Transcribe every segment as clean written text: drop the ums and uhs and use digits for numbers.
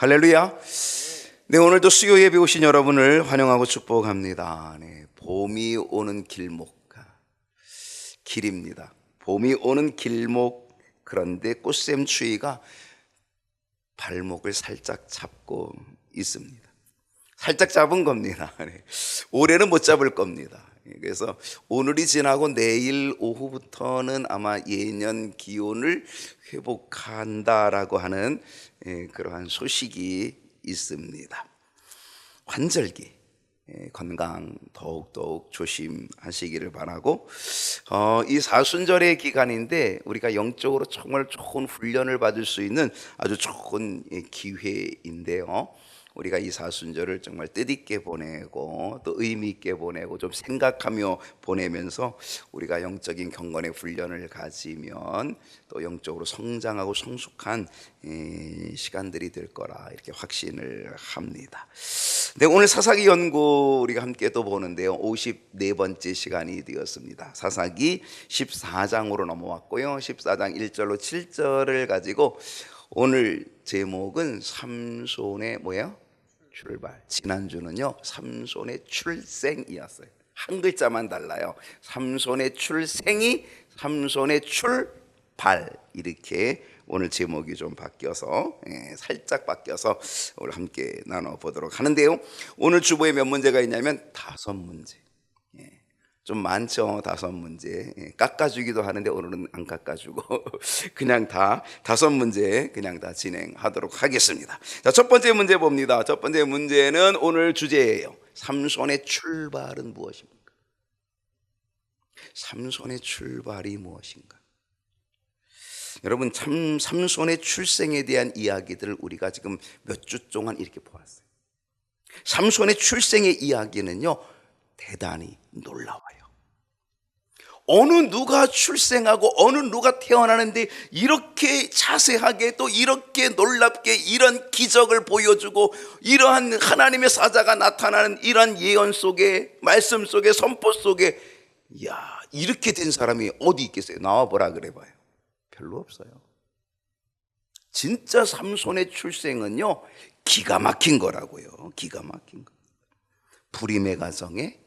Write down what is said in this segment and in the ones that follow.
할렐루야. 네, 오늘도 수요 예배 오신 여러분을 환영하고 축복합니다. 네, 봄이 오는 길입니다. 봄이 오는 길목. 그런데 꽃샘추위가 발목을 살짝 잡고 있습니다. 살짝 잡은 겁니다. 네, 올해는 못 잡을 겁니다. 그래서 오늘이 지나고 내일 오후부터는 아마 예년 기온을 회복한다라고 하는 그러한 소식이 있습니다. 환절기 건강 더욱더욱 조심하시기를 바라고, 이 사순절의 기간인데 우리가 영적으로 정말 좋은 훈련을 받을 수 있는 아주 좋은 기회인데요, 우리가 이 사순절을 정말 뜻있게 보내고 또 의미 있게 보내고 좀 생각하며 보내면서 우리가 영적인 경건의 훈련을 가지면 또 영적으로 성장하고 성숙한 시간들이 될 거라 이렇게 확신을 합니다. 네, 오늘 사사기 연구 우리가 함께 또 보는데요, 54번째 시간이 되었습니다. 사사기 14장으로 넘어왔고요, 14장 1절로 7절을 가지고 오늘 제목은 삼손의 출발. 지난주는요, 삼손의 출생이었어요. 한 글자만 달라요. 삼손의 출생이 삼손의 출발. 이렇게 오늘 제목이 좀 바뀌어서, 살짝 바뀌어서 오늘 함께 나눠보도록 하는데요, 오늘 주보에 몇 문제가 있냐면 5문제. 좀 많죠. 5문제. 깎아주기도 하는데 오늘은 안 깎아주고 그냥 다 5문제 그냥 다 진행하도록 하겠습니다. 자, 첫 번째 문제 봅니다. 첫 번째 문제는 오늘 주제예요. 삼손의 출발은 무엇입니까? 삼손의 출발이 무엇인가? 여러분, 삼손의 출생에 대한 이야기들을 우리가 지금 몇 주 동안 이렇게 보았어요. 삼손의 출생의 이야기는요, 대단히 놀라워요. 어느 누가 출생하고 어느 누가 태어나는데 이렇게 자세하게 또 이렇게 놀랍게 이런 기적을 보여주고 이러한 하나님의 사자가 나타나는 이런 예언 속에, 말씀 속에, 선포 속에, 이야, 이렇게 된 사람이 어디 있겠어요? 나와보라 그래봐요. 별로 없어요. 진짜 삼손의 출생은요, 기가 막힌 거라고요. 기가 막힌 거. 불임의 가정에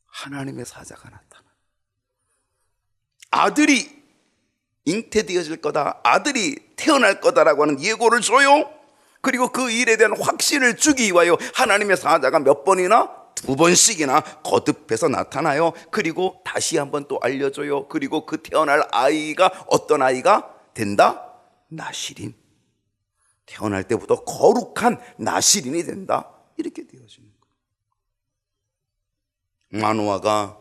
하나님의 사자가 나타나. 아들이 잉태되어질 거다, 아들이 태어날 거다라고 하는 예고를 줘요. 그리고 그 일에 대한 확신을 주기 위하여 하나님의 사자가 몇 번이나, 2번씩이나 거듭해서 나타나요. 그리고 다시 한번 또 알려줘요. 그리고 그 태어날 아이가 어떤 아이가 된다? 나실인. 태어날 때부터 거룩한 나실인이 된다. 이렇게 되어지는 거예요. 마노아가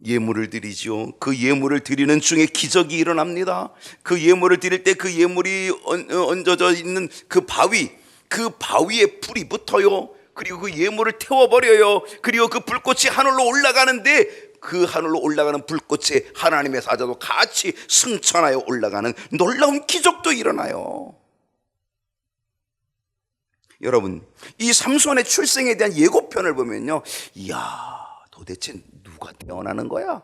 예물을 드리죠. 그 예물을 드리는 중에 기적이 일어납니다. 그 예물을 드릴 때 그 예물이 얹어져 있는 그 바위에 불이 붙어요. 그리고 그 예물을 태워버려요. 그리고 그 불꽃이 하늘로 올라가는데 그 하늘로 올라가는 불꽃에 하나님의 사자도 같이 승천하여 올라가는 놀라운 기적도 일어나요. 여러분, 이 삼손의 출생에 대한 예고편을 보면요, 이야, 도대체 누가 태어나는 거야?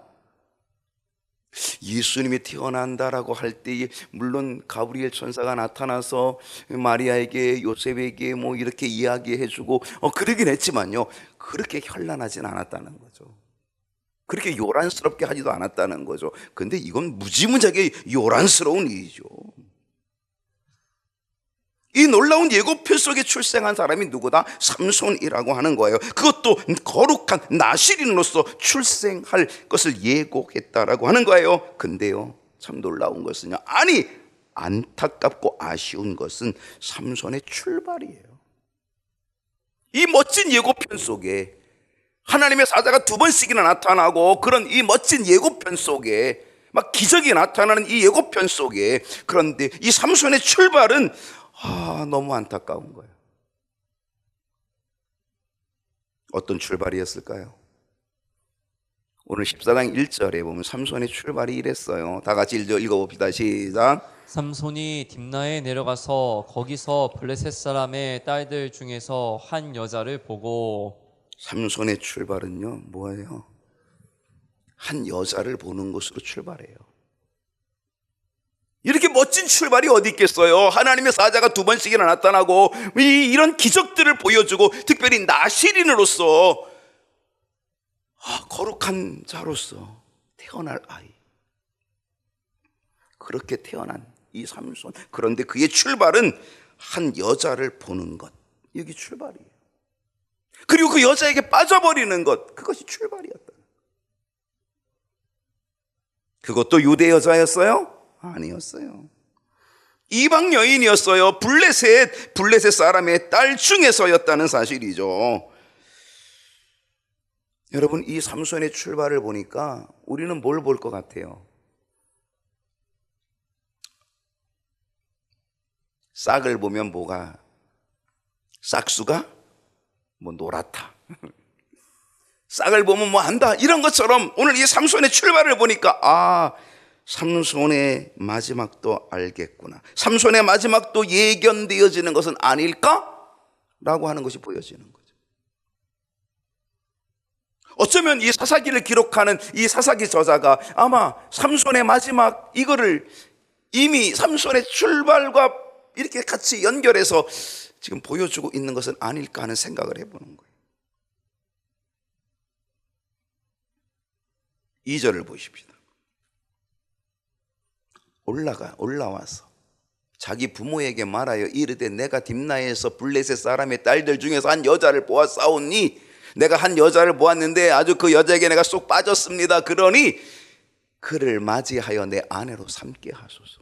예수님이 태어난다라고 할 때 물론 가브리엘 천사가 나타나서 마리아에게, 요셉에게 뭐 이렇게 이야기해주고 그러긴 했지만요, 그렇게 현란하진 않았다는 거죠. 그렇게 요란스럽게 하지도 않았다는 거죠. 근데 이건 무지무지하게 요란스러운 일이죠. 이 놀라운 예고편 속에 출생한 사람이 누구다? 삼손이라고 하는 거예요. 그것도 거룩한 나실인으로서 출생할 것을 예고했다라고 하는 거예요. 근데요, 참 놀라운 것은요, 아니, 안타깝고 아쉬운 것은 삼손의 출발이에요. 이 멋진 예고편 속에 하나님의 사자가 2번씩이나 나타나고 그런 이 멋진 예고편 속에 막 기적이 나타나는 이 예고편 속에, 그런데 이 삼손의 출발은 너무 안타까운 거예요. 어떤 출발이었을까요? 오늘 14장 1절에 보면 삼손의 출발이 이랬어요. 다 같이 읽어봅시다. 시작. 삼손이 딥나에 내려가서 거기서 블레셋 사람의 딸들 중에서 한 여자를 보고. 삼손의 출발은요, 뭐예요? 한 여자를 보는 것으로 출발해요. 이렇게 멋진 출발이 어디 있겠어요? 하나님의 사자가 2번씩이나 나타나고 이런 기적들을 보여주고, 특별히 나시린으로서 거룩한 자로서 태어날 아이, 그렇게 태어난 이 삼손. 그런데 그의 출발은 한 여자를 보는 것, 여기 출발이에요. 그리고 그 여자에게 빠져버리는 것, 그것이 출발이었다. 그것도 유대 여자였어요? 아니었어요. 이방 여인이었어요. 블레셋 사람의 딸 중에서였다는 사실이죠. 여러분, 이 삼손의 출발을 보니까 우리는 뭘 볼 것 같아요? 싹을 보면 뭐가, 싹수가 뭐 노랗다. 싹을 보면 뭐 안다, 이런 것처럼 오늘 이 삼손의 출발을 보니까 삼손의 마지막도 알겠구나, 삼손의 마지막도 예견되어지는 것은 아닐까라고 하는 것이 보여지는 거죠. 어쩌면 이 사사기를 기록하는 이 사사기 저자가 아마 삼손의 마지막, 이거를 이미 삼손의 출발과 이렇게 같이 연결해서 지금 보여주고 있는 것은 아닐까 하는 생각을 해보는 거예요. 2절을 보십시다. 올라와서 자기 부모에게 말하여 이르되 내가 딥나에서 블레셋 사람의 딸들 중에서 한 여자를 보았사오니, 내가 한 여자를 보았는데 아주 그 여자에게 내가 쏙 빠졌습니다. 그러니 그를 맞이하여 내 아내로 삼게 하소서.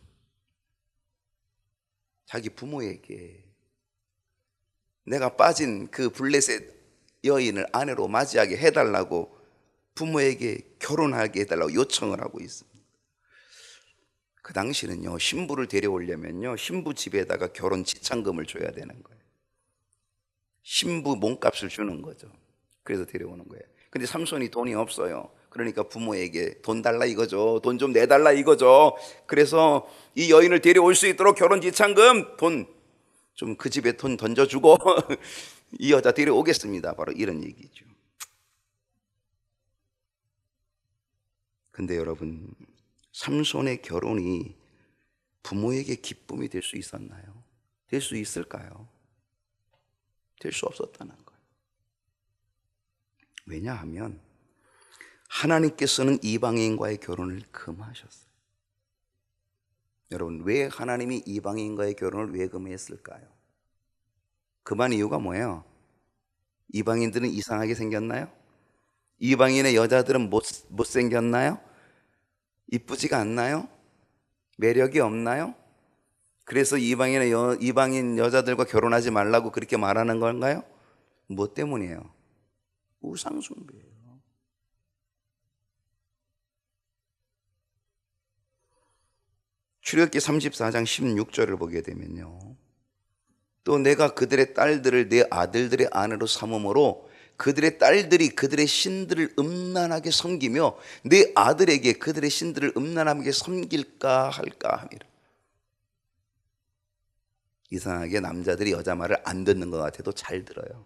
자기 부모에게 내가 빠진 그 블레셋 여인을 아내로 맞이하게 해달라고, 부모에게 결혼하게 해달라고 요청을 하고 있습니다. 그 당시는요, 신부를 데려오려면요, 신부 집에다가 결혼 지참금을 줘야 되는 거예요. 신부 몸값을 주는 거죠. 그래서 데려오는 거예요. 근데 삼손이 돈이 없어요. 그러니까 부모에게 돈 달라 이거죠. 돈 좀 내달라 이거죠. 그래서 이 여인을 데려올 수 있도록 결혼 지참금, 돈 좀 그 집에 돈 던져주고 이 여자 데려오겠습니다. 바로 이런 얘기죠. 근데 여러분, 삼손의 결혼이 부모에게 기쁨이 될 수 있었나요? 될 수 있을까요? 될 수 없었다는 거예요. 왜냐하면 하나님께서는 이방인과의 결혼을 금하셨어요. 여러분, 왜 하나님이 이방인과의 결혼을 왜 금했을까요? 금한 이유가 뭐예요? 이방인들은 이상하게 생겼나요? 이방인의 여자들은 못생겼나요? 이쁘지가 않나요? 매력이 없나요? 그래서 이방인 여자들과 결혼하지 말라고 그렇게 말하는 건가요? 뭐 때문이에요? 우상숭배예요. 출애굽기 34장 16절을 보게 되면요, 또 내가 그들의 딸들을 내 아들들의 아내로 삼음으로 그들의 딸들이 그들의 신들을 음란하게 섬기며 내 아들에게 그들의 신들을 음란하게 섬길까 할까 함이라. 이상하게 남자들이 여자 말을 안 듣는 것 같아도 잘 들어요.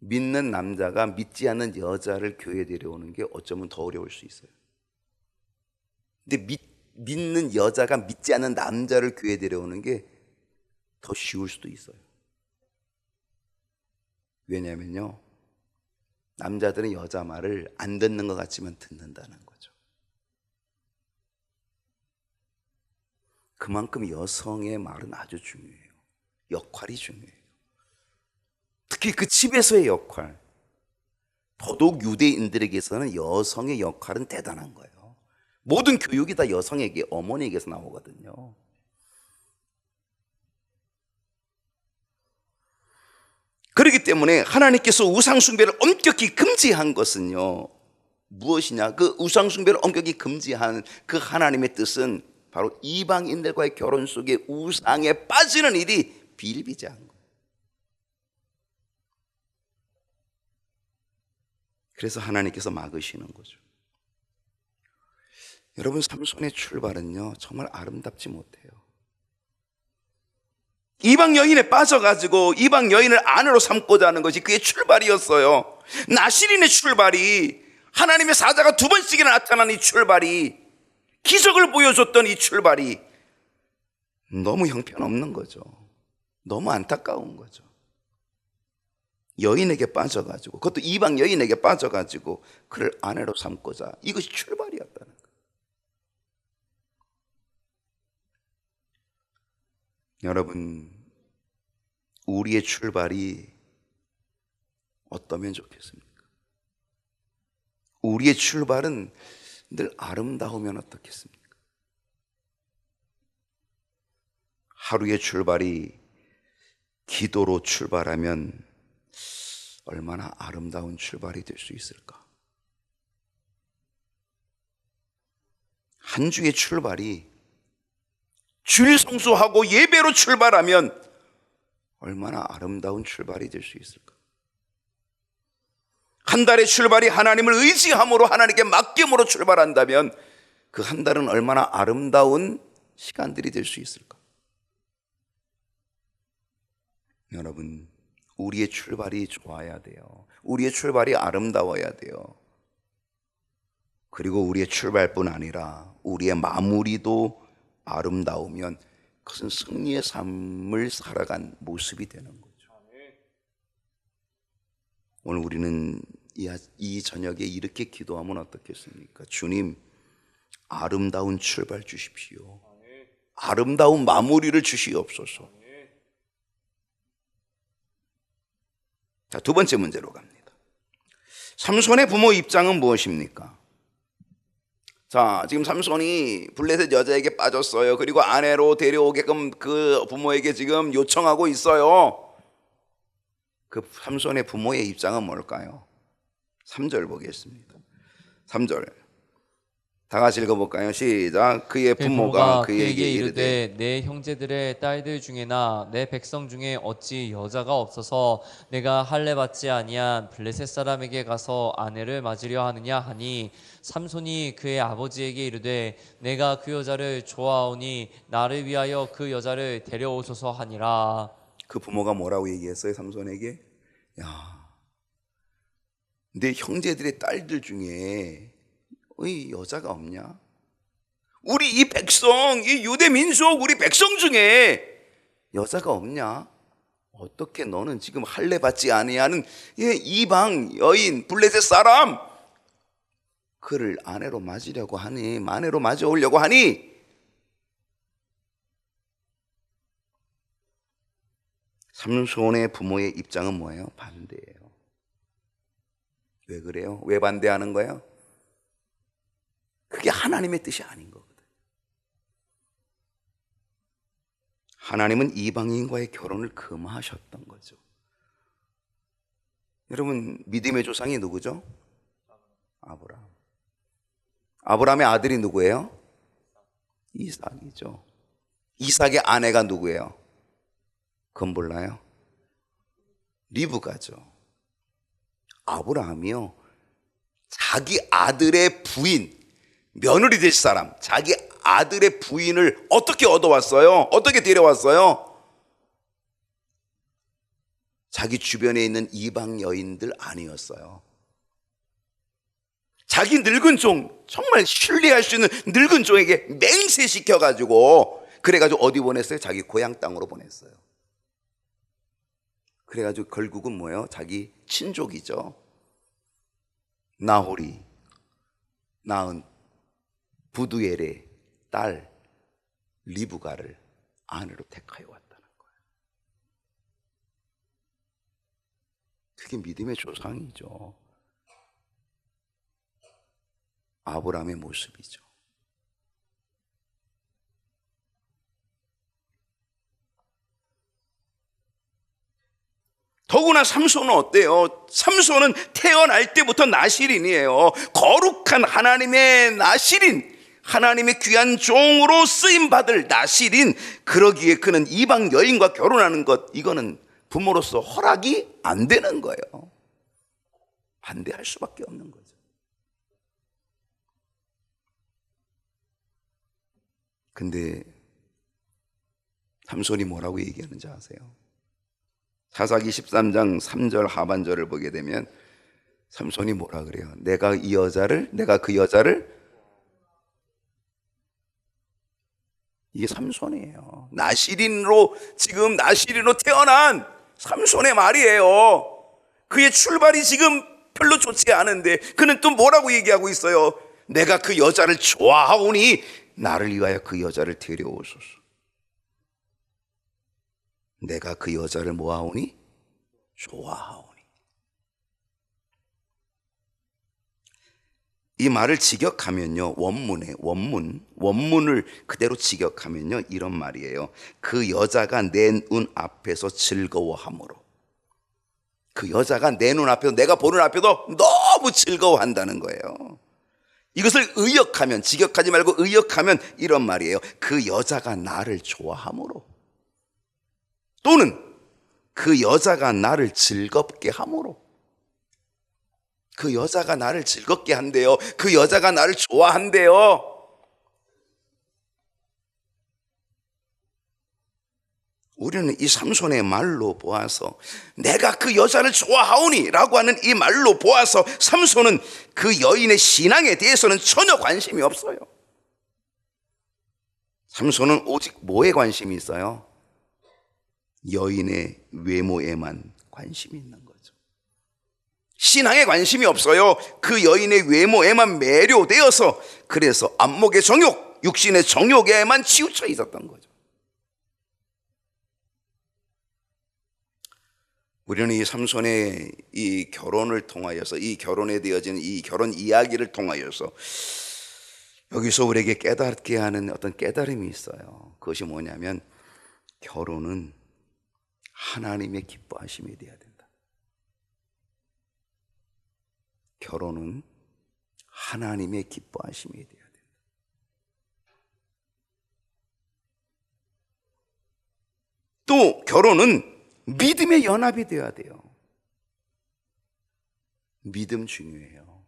믿는 남자가 믿지 않는 여자를 교회에 데려오는 게 어쩌면 더 어려울 수 있어요. 근데 믿는 여자가 믿지 않는 남자를 교회에 데려오는 게 더 쉬울 수도 있어요. 왜냐면요, 남자들은 여자 말을 안 듣는 것 같지만 듣는다는 거죠. 그만큼 여성의 말은 아주 중요해요. 역할이 중요해요. 특히 그 집에서의 역할, 더더욱 유대인들에게서는 여성의 역할은 대단한 거예요. 모든 교육이 다 여성에게, 어머니에게서 나오거든요. 그렇기 때문에 하나님께서 우상숭배를 엄격히 금지한 것은요, 무엇이냐? 그 우상숭배를 엄격히 금지한 그 하나님의 뜻은 바로 이방인들과의 결혼 속에 우상에 빠지는 일이 비일비재한 거예요. 그래서 하나님께서 막으시는 거죠. 여러분, 삼손의 출발은요, 정말 아름답지 못해요. 이방 여인에 빠져가지고 이방 여인을 아내로 삼고자 하는 것이 그의 출발이었어요. 나시린의 출발이 하나님의 사자가 2번씩이나 나타난 이 출발이, 기적을 보여줬던 이 출발이 너무 형편없는 거죠. 너무 안타까운 거죠. 여인에게 빠져가지고, 그것도 이방 여인에게 빠져가지고 그를 아내로 삼고자, 이것이 출발이었다는 거예요. 여러분, 우리의 출발이 어떠면 좋겠습니까? 우리의 출발은 늘 아름다우면 어떻겠습니까? 하루의 출발이 기도로 출발하면 얼마나 아름다운 출발이 될 수 있을까? 한 주의 출발이 주일 성수하고 예배로 출발하면 얼마나 아름다운 출발이 될 수 있을까? 한 달의 출발이 하나님을 의지함으로, 하나님께 맡김으로 출발한다면 그 한 달은 얼마나 아름다운 시간들이 될 수 있을까? 여러분, 우리의 출발이 좋아야 돼요. 우리의 출발이 아름다워야 돼요. 그리고 우리의 출발뿐 아니라 우리의 마무리도 아름다우면 그것은 승리의 삶을 살아간 모습이 되는 거죠. 오늘 우리는 이 저녁에 이렇게 기도하면 어떻겠습니까? 주님, 아름다운 출발 주십시오. 아름다운 마무리를 주시옵소서. 자, 2번째 문제로 갑니다. 삼손의 부모 입장은 무엇입니까? 자, 지금 삼손이 블레셋 여자에게 빠졌어요. 그리고 아내로 데려오게끔 그 부모에게 지금 요청하고 있어요. 그 삼손의 부모의 입장은 뭘까요? 3절 보겠습니다. 3절 다 같이 읽어볼까요? 시작. 그의 부모가 그에게 이르되 내 형제들의 딸들 중에나 내 백성 중에 어찌 여자가 없어서 내가 할례 받지 아니한 블레셋 사람에게 가서 아내를 맞으려 하느냐 하니, 삼손이 그의 아버지에게 이르되 내가 그 여자를 좋아하오니 나를 위하여 그 여자를 데려오소서 하니라. 그 부모가 뭐라고 얘기했어요? 삼손에게, 야, 내 형제들의 딸들 중에 왜 여자가 없냐? 우리 이 백성, 이 유대 민족, 우리 백성 중에 여자가 없냐? 어떻게 너는 지금 할례 받지 아니하는 이방 여인 블레셋 사람, 그를 아내로 맞으려고 하니, 아내로 맞아오려고 하니? 삼손의 부모의 입장은 뭐예요? 반대예요. 왜 그래요? 왜 반대하는 거예요? 그게 하나님의 뜻이 아닌 거거든. 하나님은 이방인과의 결혼을 금하셨던 거죠. 여러분, 믿음의 조상이 누구죠? 아브라함. 아브라함의 아들이 누구예요? 이삭이죠. 이삭의 아내가 누구예요? 그건 몰라요? 리브가죠. 아브라함이요, 자기 아들의 부인, 며느리 될 사람, 자기 아들의 부인을 어떻게 얻어왔어요? 어떻게 데려왔어요? 자기 주변에 있는 이방 여인들 아니었어요. 자기 늙은 종, 정말 신뢰할 수 있는 늙은 종에게 맹세시켜가지고, 그래가지고 어디 보냈어요? 자기 고향 땅으로 보냈어요. 그래가지고 결국은 뭐예요? 자기 친족이죠. 나홀이 낳은 부두엘의 딸 리브가를 아내로 택하여 왔다는 거예요. 그게 믿음의 조상이죠. 아브라함의 모습이죠. 더구나 삼손은 어때요? 삼손은 태어날 때부터 나실인이에요. 거룩한 하나님의 나실인, 하나님의 귀한 종으로 쓰임받을 나실인. 그러기에 그는 이방 여인과 결혼하는 것, 이거는 부모로서 허락이 안 되는 거예요. 반대할 수밖에 없는 거죠. 근데 삼손이 뭐라고 얘기하는지 아세요? 사사기 13장 3절 하반절을 보게 되면 삼손이 뭐라 그래요? 내가 그 여자를, 이게 삼손이에요. 지금 나시린으로 태어난 삼손의 말이에요. 그의 출발이 지금 별로 좋지 않은데 그는 또 뭐라고 얘기하고 있어요? 내가 그 여자를 좋아하오니 나를 위하여 그 여자를 데려오소서. 내가 그 여자를 뭐하오니? 좋아하오니. 이 말을 직역하면요, 원문을 그대로 직역하면요, 이런 말이에요. 그 여자가 내 눈 앞에서 즐거워하므로. 그 여자가 내 눈 앞에서, 내가 보는 앞에도 너무 즐거워한다는 거예요. 이것을 의역하면, 직역하지 말고 의역하면 이런 말이에요. 그 여자가 나를 좋아하므로, 또는 그 여자가 나를 즐겁게 하므로. 그 여자가 나를 즐겁게 한대요. 그 여자가 나를 좋아한대요. 우리는 이 삼손의 말로 보아서, 내가 그 여자를 좋아하오니 라고 하는 이 말로 보아서 삼손은 그 여인의 신앙에 대해서는 전혀 관심이 없어요. 삼손은 오직 뭐에 관심이 있어요? 여인의 외모에만 관심이 있는 거예요. 신앙에 관심이 없어요. 그 여인의 외모에만 매료되어서, 그래서 안목의 정욕, 육신의 정욕에만 치우쳐 있었던 거죠. 우리는 이 삼손의 이 결혼을 통하여서, 이 결혼에 되어지는 이 결혼 이야기를 통하여서 여기서 우리에게 깨닫게 하는 어떤 깨달음이 있어요. 그것이 뭐냐면, 결혼은 하나님의 기뻐하심이 되어야 된다. 결혼은 하나님의 기뻐하심이 되어야 된다. 또 결혼은 믿음의 연합이 되어야 돼요. 믿음 중요해요.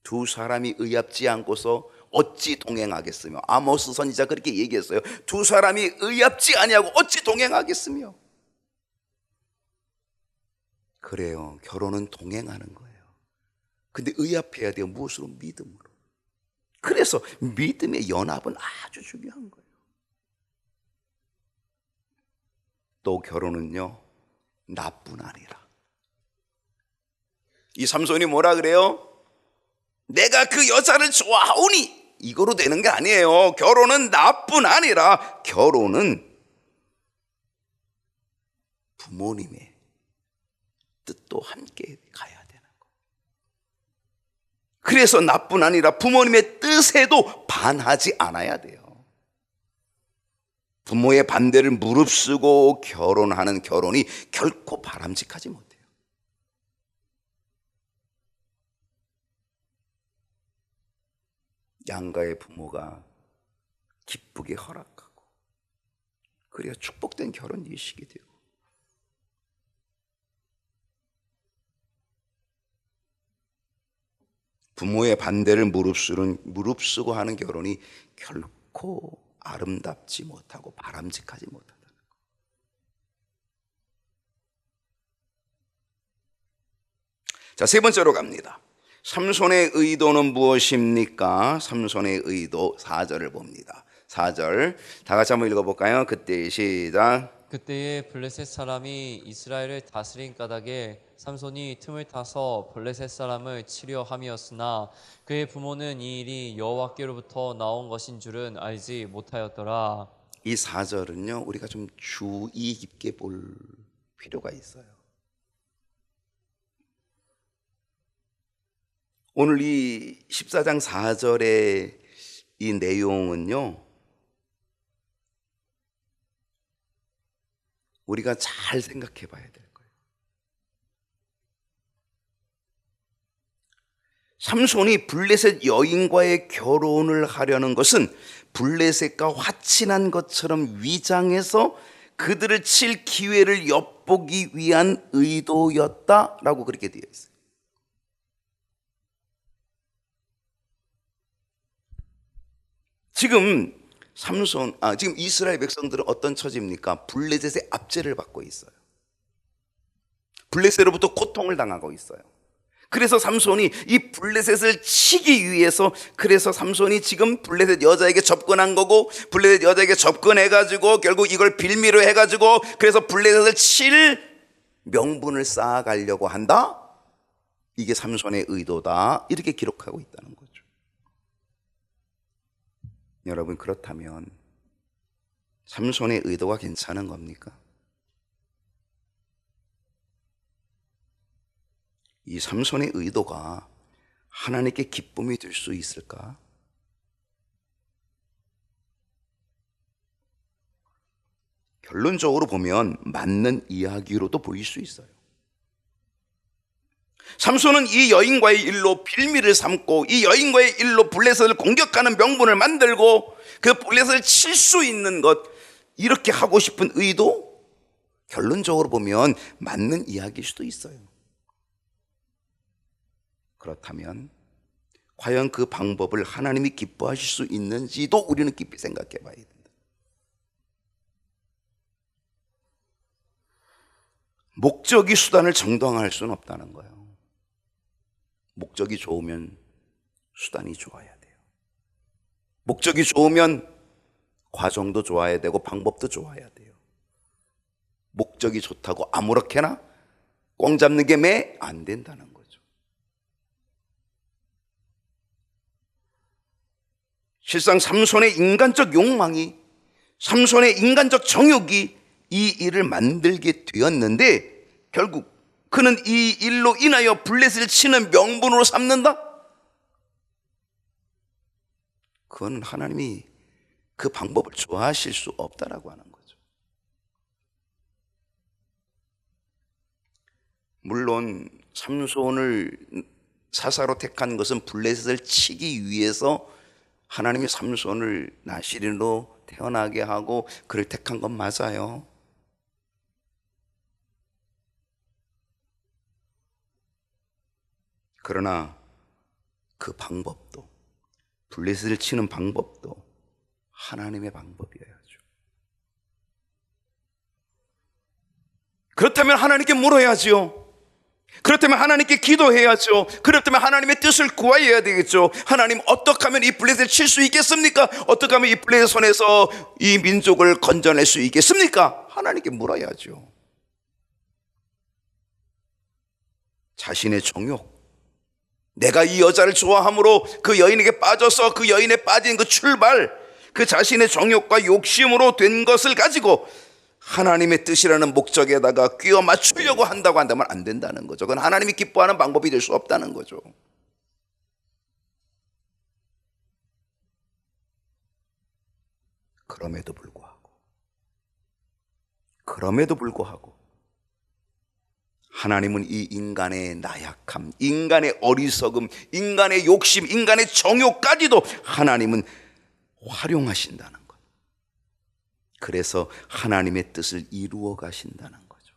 두 사람이 의합지 않고서 어찌 동행하겠으며. 아모스 선지자 그렇게 얘기했어요. 두 사람이 의합지 아니하고 어찌 동행하겠으며. 그래요. 결혼은 동행하는 거예요. 근데 의합해야 돼요. 무엇으로? 믿음으로. 그래서 믿음의 연합은 아주 중요한 거예요. 또 결혼은요, 나뿐 아니라. 이 삼손이 뭐라 그래요? 내가 그 여자를 좋아하오니, 이거로 되는 게 아니에요. 결혼은 나뿐 아니라 결혼은 부모님의 뜻도 함께 가야 되는 거예요. 그래서 나뿐 아니라 부모님의 뜻에도 반하지 않아야 돼요. 부모의 반대를 무릅쓰고 결혼하는 결혼이 결코 바람직하지 못해요. 양가의 부모가 기쁘게 허락하고, 그래야 축복된 결혼 이식이 되고, 부모의 반대를 무릅쓰고 하는 결혼이 결코 아름답지 못하고 바람직하지 못하다는 거. 자, 세 번째로 갑니다. 삼손의 의도는 무엇입니까? 삼손의 의도 4절을 봅니다. 4절 다 같이 한번 읽어볼까요? 그때 시작. 그때에 블레셋 사람이 이스라엘을 다스린 까닭에 삼손이 틈을 타서 블레셋 사람을 치려 함이었으나 그의 부모는 이 일이 여호와께로부터 나온 것인 줄은 알지 못하였더라. 이 4절은요, 우리가 좀 주의 깊게 볼 필요가 있어요. 오늘 이 14장 4절의 이 내용은요, 우리가 잘 생각해 봐야 될 거예요. 삼손이 블레셋 여인과의 결혼을 하려는 것은 블레셋과 화친한 것처럼 위장해서 그들을 칠 기회를 엿보기 위한 의도였다라고 그렇게 되어 있어요. 지금 지금 이스라엘 백성들은 어떤 처지입니까? 블레셋의 압제를 받고 있어요. 블레셋으로부터 고통을 당하고 있어요. 그래서 삼손이 이 블레셋을 치기 위해서, 그래서 삼손이 지금 블레셋 여자에게 접근한 거고, 블레셋 여자에게 접근해가지고 결국 이걸 빌미로 해가지고 그래서 블레셋을 칠 명분을 쌓아가려고 한다. 이게 삼손의 의도다, 이렇게 기록하고 있다는 거죠. 여러분, 그렇다면 삼손의 의도가 괜찮은 겁니까? 이 삼손의 의도가 하나님께 기쁨이 될 수 있을까? 결론적으로 보면 맞는 이야기로도 보일 수 있어요. 삼손은 이 여인과의 일로 빌미를 삼고, 이 여인과의 일로 블레셋을 공격하는 명분을 만들고, 그 블레셋을 칠 수 있는 것, 이렇게 하고 싶은 의도, 결론적으로 보면 맞는 이야기일 수도 있어요. 그렇다면 과연 그 방법을 하나님이 기뻐하실 수 있는지도 우리는 깊이 생각해 봐야 된다. 목적이 수단을 정당화할 수는 없다는 거예요. 목적이 좋으면 수단이 좋아야 돼요. 목적이 좋으면 과정도 좋아야 되고 방법도 좋아야 돼요. 목적이 좋다고 아무렇게나 꽝 잡는 게 매 안 된다는 거죠. 실상 삼손의 인간적 욕망이, 삼손의 인간적 정욕이 이 일을 만들게 되었는데, 결국 그는 이 일로 인하여 블레셋을 치는 명분으로 삼는다? 그건 하나님이 그 방법을 좋아하실 수 없다라고 하는 거죠. 물론 삼손을 사사로 택한 것은 블레셋을 치기 위해서 하나님이 삼손을 나시린으로 태어나게 하고 그를 택한 건 맞아요. 그러나 그 방법도, 블레셋을 치는 방법도 하나님의 방법이어야죠. 그렇다면 하나님께 물어야죠. 그렇다면 하나님께 기도해야죠. 그렇다면 하나님의 뜻을 구해야 되겠죠. 하나님, 어떻게 하면 이 블레셋을 칠 수 있겠습니까? 어떻게 하면 이 블레셋 손에서 이 민족을 건져낼 수 있겠습니까? 하나님께 물어야죠. 자신의 정욕, 내가 이 여자를 좋아함으로 그 여인에게 빠져서 그 여인에 빠진 그 출발, 그 자신의 정욕과 욕심으로 된 것을 가지고 하나님의 뜻이라는 목적에다가 끼워 맞추려고 한다고 한다면 안 된다는 거죠. 그건 하나님이 기뻐하는 방법이 될 수 없다는 거죠. 그럼에도 불구하고 하나님은 이 인간의 나약함, 인간의 어리석음, 인간의 욕심, 인간의 정욕까지도 하나님은 활용하신다는 것. 그래서 하나님의 뜻을 이루어 가신다는 거죠.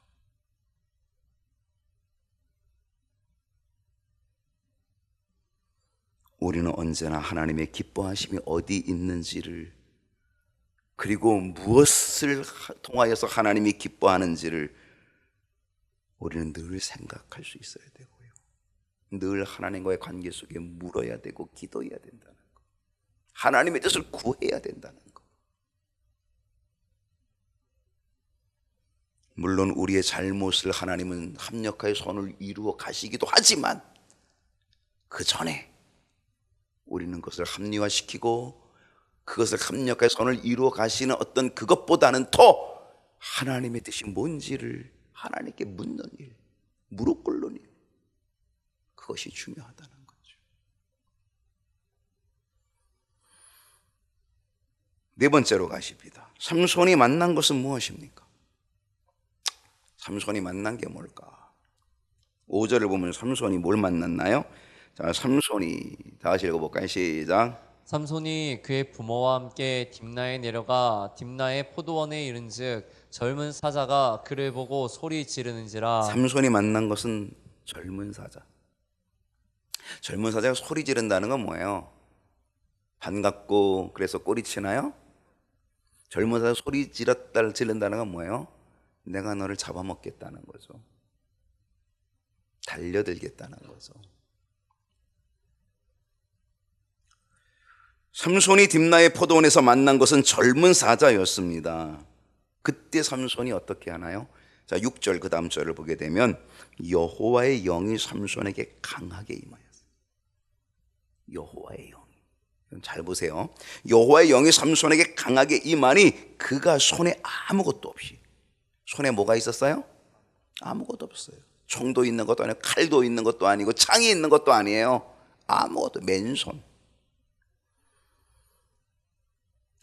우리는 언제나 하나님의 기뻐하심이 어디 있는지를, 그리고 무엇을 통하여서 하나님이 기뻐하는지를 우리는 늘 생각할 수 있어야 되고요. 늘 하나님과의 관계 속에 물어야 되고 기도해야 된다는 것. 하나님의 뜻을 구해야 된다는 것. 물론 우리의 잘못을 하나님은 합력하여 선을 이루어 가시기도 하지만, 그 전에 우리는 그것을 합리화시키고 그것을 합력하여 선을 이루어 가시는 어떤 그것보다는 더 하나님의 뜻이 뭔지를 하나님께 묻는 일, 무릎 꿇는 일, 그것이 중요하다는 거죠. 네 번째로 가십니다. 삼손이 만난 것은 무엇입니까? 삼손이 만난 게 뭘까? 5절을 보면 삼손이 뭘 만났나요? 자, 삼손이 다시 읽어볼까요? 시작. 삼손이 그의 부모와 함께 딥나에 내려가 딥나의 포도원에 이른즉 젊은 사자가 그를 보고 소리 지르는지라. 삼손이 만난 것은 젊은 사자. 젊은 사자가 소리 지른다는 건 뭐예요? 반갑고 그래서 꼬리치나요? 젊은 사자가 소리 지른다는 건 뭐예요? 내가 너를 잡아먹겠다는 거죠. 달려들겠다는 거죠. 삼손이 딥나의 포도원에서 만난 것은 젊은 사자였습니다. 그때 삼손이 어떻게 하나요? 자, 6절 그 다음 절을 보게 되면 여호와의 영이 삼손에게 강하게 임하였어요. 여호와의 영이. 잘 보세요. 여호와의 영이 삼손에게 강하게 임하니 그가 손에 아무것도 없이, 손에 뭐가 있었어요? 아무것도 없어요. 총도 있는 것도 아니고 칼도 있는 것도 아니고 창이 있는 것도 아니에요. 아무것도, 맨손.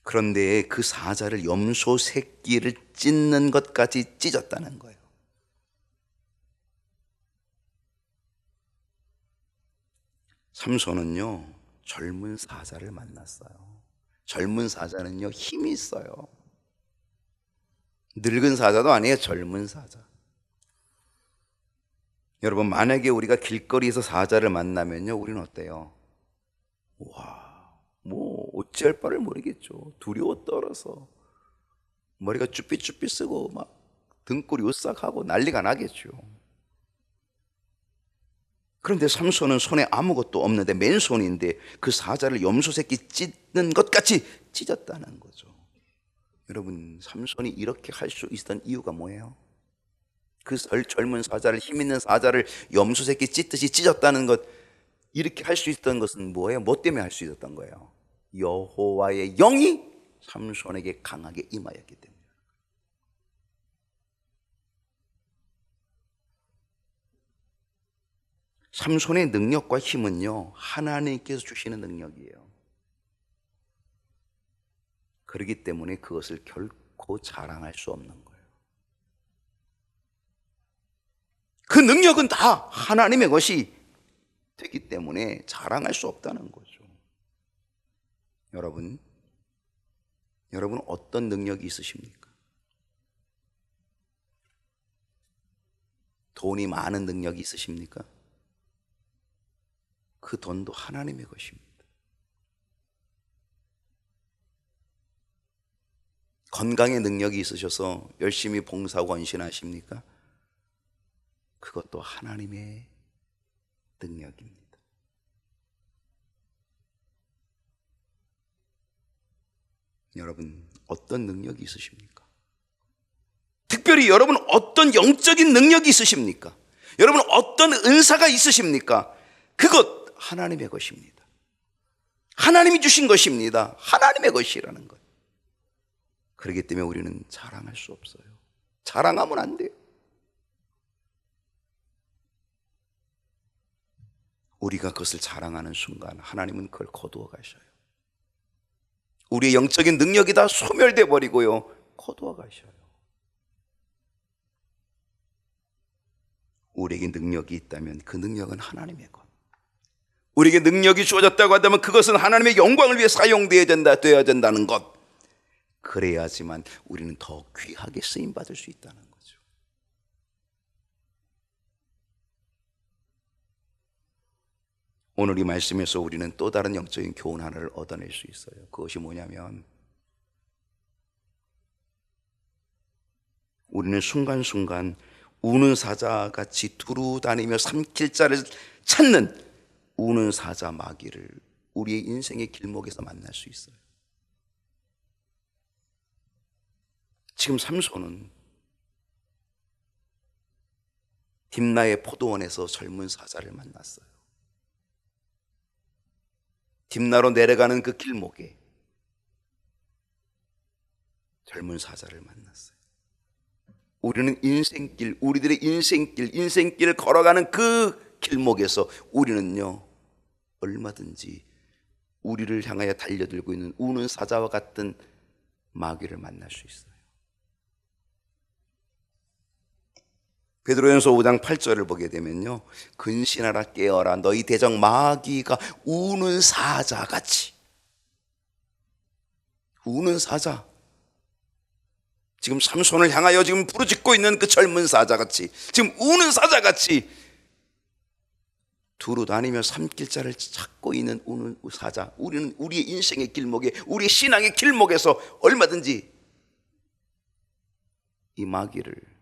그런데 그 사자를, 염소 새끼를 찢는 것까지 찢었다는 거예요. 삼손은요, 젊은 사자를 만났어요. 젊은 사자는요, 힘이 있어요. 늙은 사자도 아니에요. 젊은 사자. 여러분, 만약에 우리가 길거리에서 사자를 만나면요, 우리는 어때요? 와, 뭐 어찌할 바를 모르겠죠. 두려워 떨어서 머리가 쭈삣쭈삣 쓰고 막 등골이 오싹하고 난리가 나겠죠. 그런데 삼손은 손에 아무것도 없는데, 맨손인데 그 사자를 염소 새끼 찢는 것 같이 찢었다는 거죠. 여러분, 삼손이 이렇게 할 수 있었던 이유가 뭐예요? 그 젊은 사자를, 힘 있는 사자를 염소 새끼 찢듯이 찢었다는 것, 이렇게 할 수 있었던 것은 뭐예요? 뭐 때문에 할 수 있었던 거예요? 여호와의 영이 삼손에게 강하게 임하였기 때문에. 삼손의 능력과 힘은요, 하나님께서 주시는 능력이에요. 그렇기 때문에 그것을 결코 자랑할 수 없는 거예요. 그 능력은 다 하나님의 것이 되기 때문에 자랑할 수 없다는 거죠. 여러분 어떤 능력이 있으십니까? 돈이 많은 능력이 있으십니까? 그 돈도 하나님의 것입니다. 건강의 능력이 있으셔서 열심히 봉사하고 헌신하십니까? 그것도 하나님의 능력입니다. 여러분, 어떤 능력이 있으십니까? 특별히 여러분 어떤 영적인 능력이 있으십니까? 여러분 어떤 은사가 있으십니까? 그것 하나님의 것입니다. 하나님이 주신 것입니다. 하나님의 것이라는 것. 그렇기 때문에 우리는 자랑할 수 없어요. 자랑하면 안 돼요. 우리가 그것을 자랑하는 순간 하나님은 그걸 거두어 가셔요. 우리의 영적인 능력이 다 소멸돼 버리고요, 거두어 가셔요. 우리에게 능력이 있다면 그 능력은 하나님의 것. 우리에게 능력이 주어졌다고 한다면 그것은 하나님의 영광을 위해 사용되어야 된다는 것. 그래야지만 우리는 더 귀하게 쓰임받을 수 있다는 거죠. 오늘 이 말씀에서 우리는 또 다른 영적인 교훈 하나를 얻어낼 수 있어요. 그것이 뭐냐면, 우리는 순간순간 우는 사자같이 두루 다니며 삼킬 자를 찾는 우는 사자 마귀를 우리의 인생의 길목에서 만날 수 있어요. 지금 삼손은 딥나의 포도원에서 젊은 사자를 만났어요. 딥나로 내려가는 그 길목에 젊은 사자를 만났어요. 우리는 인생길, 우리들의 인생길을 걸어가는 그 길목에서 우리는요, 얼마든지 우리를 향하여 달려들고 있는 우는 사자와 같은 마귀를 만날 수 있어요. 베드로전서 5장 8절을 보게 되면요, 근신하라 깨어라 너희 대적 마귀가 우는 사자같이. 우는 사자, 지금 삼손을 향하여 지금 부르짖고 있는 그 젊은 사자같이, 지금 우는 사자같이 두루 다니며 삼킬 자를 찾고 있는 우는 사자. 우리는 우리의 인생의 길목에, 우리의 신앙의 길목에서 얼마든지 이 마귀를,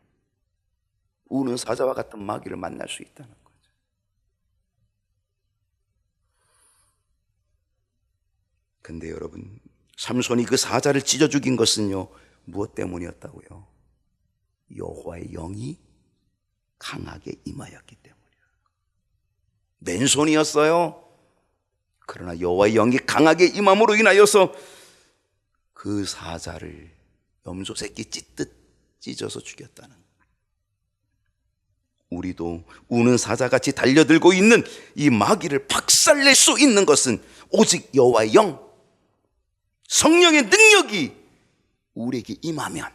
우는 사자와 같은 마귀를 만날 수 있다는 거죠. 근데 여러분, 삼손이 그 사자를 찢어 죽인 것은요, 무엇 때문이었다고요? 여호와의 영이 강하게 임하였기 때문이에요. 맨손이었어요. 그러나 여호와의 영이 강하게 임함으로 인하여서 그 사자를 염소 새끼 찢듯 찢어서 죽였다는 거예요. 우리도 우는 사자같이 달려들고 있는 이 마귀를 박살낼 수 있는 것은 오직 여호와의 영, 성령의 능력이 우리에게 임하면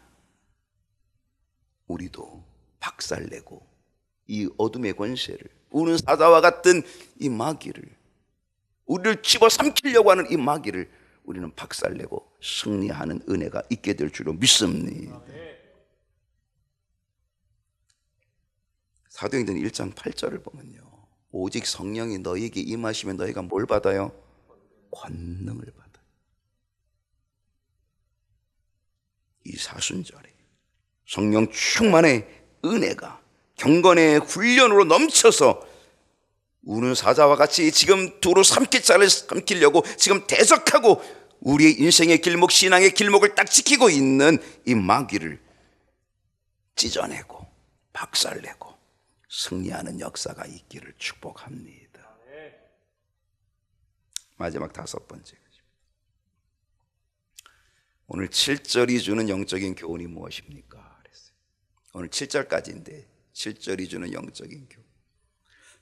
우리도 박살내고 이 어둠의 권세를, 우는 사자와 같은 이 마귀를, 우리를 집어삼키려고 하는 이 마귀를 우리는 박살내고 승리하는 은혜가 있게 될 줄로 믿습니다. 사도행전 1장 8절을 보면요, 오직 성령이 너희에게 임하시면 너희가 뭘 받아요? 권능을 받아요. 이 사순절에 성령 충만의 은혜가 경건의 훈련으로 넘쳐서 우는 사자와 같이 지금 두루 삼킬자를 삼키려고 지금 대적하고 우리의 인생의 길목, 신앙의 길목을 딱 지키고 있는 이 마귀를 찢어내고 박살내고 승리하는 역사가 있기를 축복합니다. 마지막 5번째, 오늘 7절이 주는 영적인 교훈이 무엇입니까? 그랬어요. 오늘 7절까지인데 7절이 주는 영적인 교훈.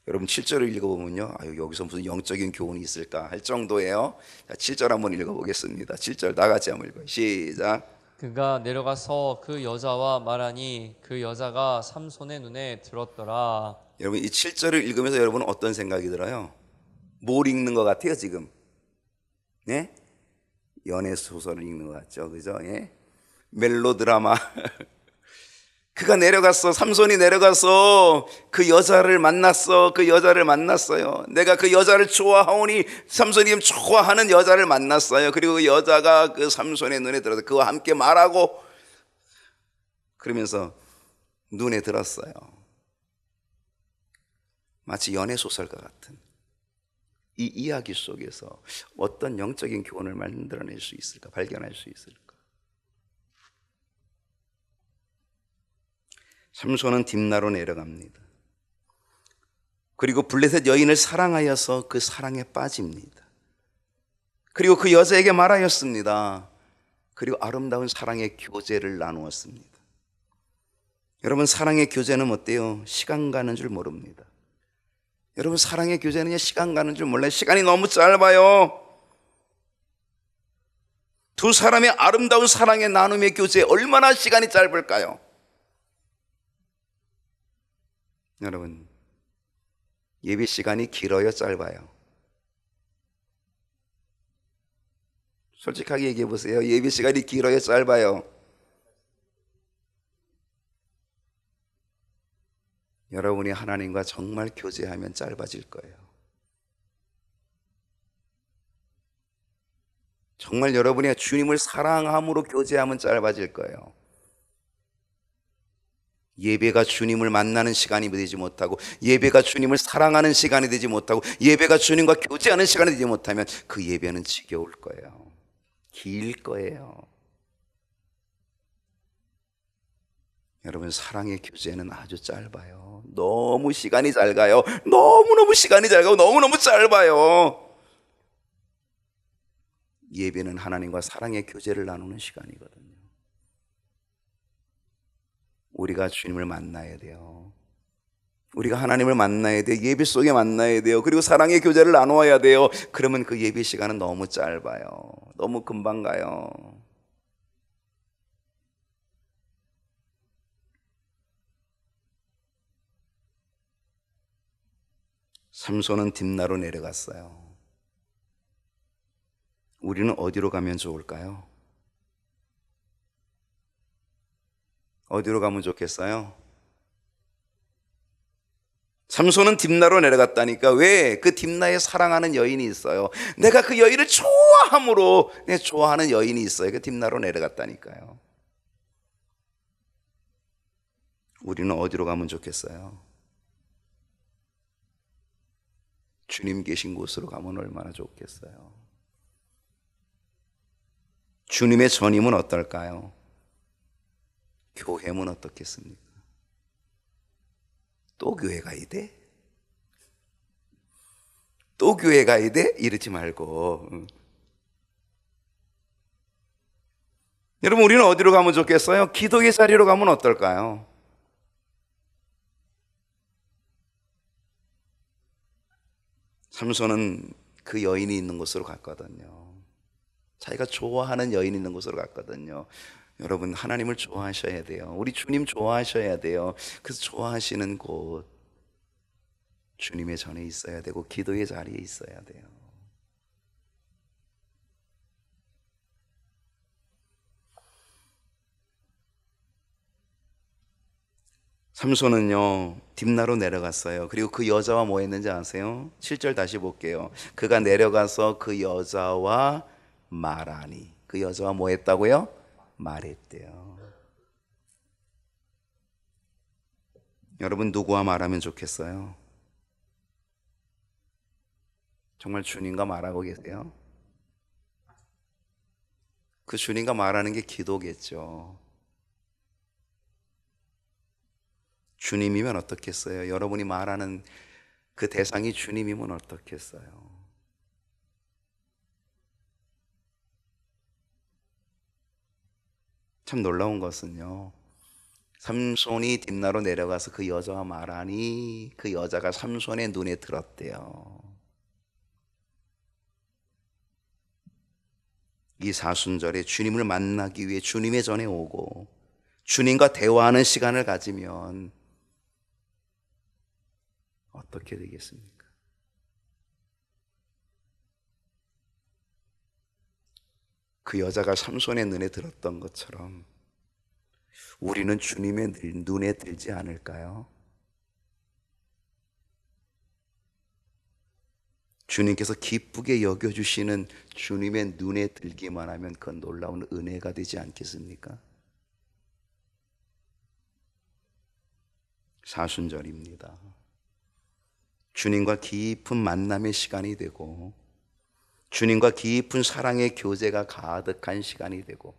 여러분 7절을 읽어보면요, 여기서 무슨 영적인 교훈이 있을까 할 정도예요. 자, 7절 한번 읽어보겠습니다. 7절 다 같이 한번 읽어요. 시작. 그가 내려가서 그 여자와 말하니 그 여자가 삼손의 눈에 들었더라. 여러분 이 7절을 읽으면서 여러분은 어떤 생각이 들어요? 뭘 읽는 것 같아요 지금? 네? 연애 소설을 읽는 것 같죠, 그죠? 예? 멜로드라마. 그가 내려갔어, 삼손이 내려가서 그 여자를 만났어. 그 여자를 만났어요. 내가 그 여자를 좋아하오니, 삼손이 좋아하는 여자를 만났어요. 그리고 그 여자가 그 삼손의 눈에 들어서 그와 함께 말하고, 그러면서 눈에 들었어요. 마치 연애 소설과 같은 이 이야기 속에서 어떤 영적인 교훈을 만들어낼 수 있을까, 발견할 수 있을까? 삼손은 딥나로 내려갑니다. 그리고 블레셋 여인을 사랑하여서 그 사랑에 빠집니다. 그리고 그 여자에게 말하였습니다. 그리고 아름다운 사랑의 교제를 나누었습니다. 여러분, 사랑의 교제는 어때요? 시간 가는 줄 모릅니다. 여러분, 사랑의 교제는 시간 가는 줄 몰라요. 시간이 너무 짧아요. 두 사람의 아름다운 사랑의 나눔의 교제, 얼마나 시간이 짧을까요? 여러분, 예배 시간이 길어요, 짧아요? 솔직하게 얘기해 보세요. 예배 시간이 길어요, 짧아요? 여러분이 하나님과 정말 교제하면 짧아질 거예요. 정말 여러분이 주님을 사랑함으로 교제하면 짧아질 거예요. 예배가 주님을 만나는 시간이 되지 못하고, 예배가 주님을 사랑하는 시간이 되지 못하고, 예배가 주님과 교제하는 시간이 되지 못하면 그 예배는 지겨울 거예요. 길 거예요. 여러분, 사랑의 교제는 아주 짧아요. 너무 시간이 잘 가요. 너무너무 시간이 잘 가고 너무너무 짧아요. 예배는 하나님과 사랑의 교제를 나누는 시간이거든요. 우리가 주님을 만나야 돼요. 우리가 하나님을 만나야 돼요. 예배 속에 만나야 돼요. 그리고 사랑의 교제를 나누어야 돼요. 그러면 그 예배 시간은 너무 짧아요. 너무 금방 가요. 삼손은 딥나로 내려갔어요. 우리는 어디로 가면 좋을까요? 어디로 가면 좋겠어요? 삼손은 딥나로 내려갔다니까. 왜? 그 딥나에 사랑하는 여인이 있어요. 내가 그 여인을 좋아함으로 내 좋아하는 여인이 있어요. 그 딥나로 내려갔다니까요. 우리는 어디로 가면 좋겠어요? 주님 계신 곳으로 가면 얼마나 좋겠어요. 주님의 전임은 어떨까요? 교회면 어떻겠습니까? 또 교회 가야 돼? 또 교회 가야 돼? 이러지 말고. 여러분, 우리는 어디로 가면 좋겠어요? 기도의 자리로 가면 어떨까요? 삼손은 그 여인이 있는 곳으로 갔거든요. 자기가 좋아하는 여인이 있는 곳으로 갔거든요. 여러분, 하나님을 좋아하셔야 돼요. 우리 주님 좋아하셔야 돼요. 그래서 좋아하시는 곳, 주님의 전에 있어야 되고 기도의 자리에 있어야 돼요. 삼손은요 딥나로 내려갔어요. 그리고 그 여자와 뭐 했는지 아세요? 7절 다시 볼게요. 그가 내려가서 그 여자와 말하니. 그 여자와 뭐 했다고요? 말했대요. 여러분, 누구와 말하면 좋겠어요? 정말 주님과 말하고 계세요? 그 주님과 말하는 게 기도겠죠. 주님이면 어떻겠어요? 여러분이 말하는 그 대상이 주님이면 어떻겠어요? 참 놀라운 것은요, 삼손이 딥나로 내려가서 그 여자와 말하니 그 여자가 삼손의 눈에 들었대요. 이 사순절에 주님을 만나기 위해 주님의 전에 오고 주님과 대화하는 시간을 가지면 어떻게 되겠습니까? 그 여자가 삼손의 눈에 들었던 것처럼 우리는 주님의 눈에 들지 않을까요? 주님께서 기쁘게 여겨주시는 주님의 눈에 들기만 하면 그건 놀라운 은혜가 되지 않겠습니까? 사순절입니다. 주님과 깊은 만남의 시간이 되고 주님과 깊은 사랑의 교제가 가득한 시간이 되고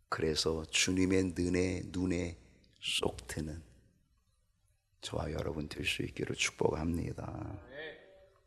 그래서 주님의 눈에 쏙 드는 저와 여러분 될 수 있기를 축복합니다.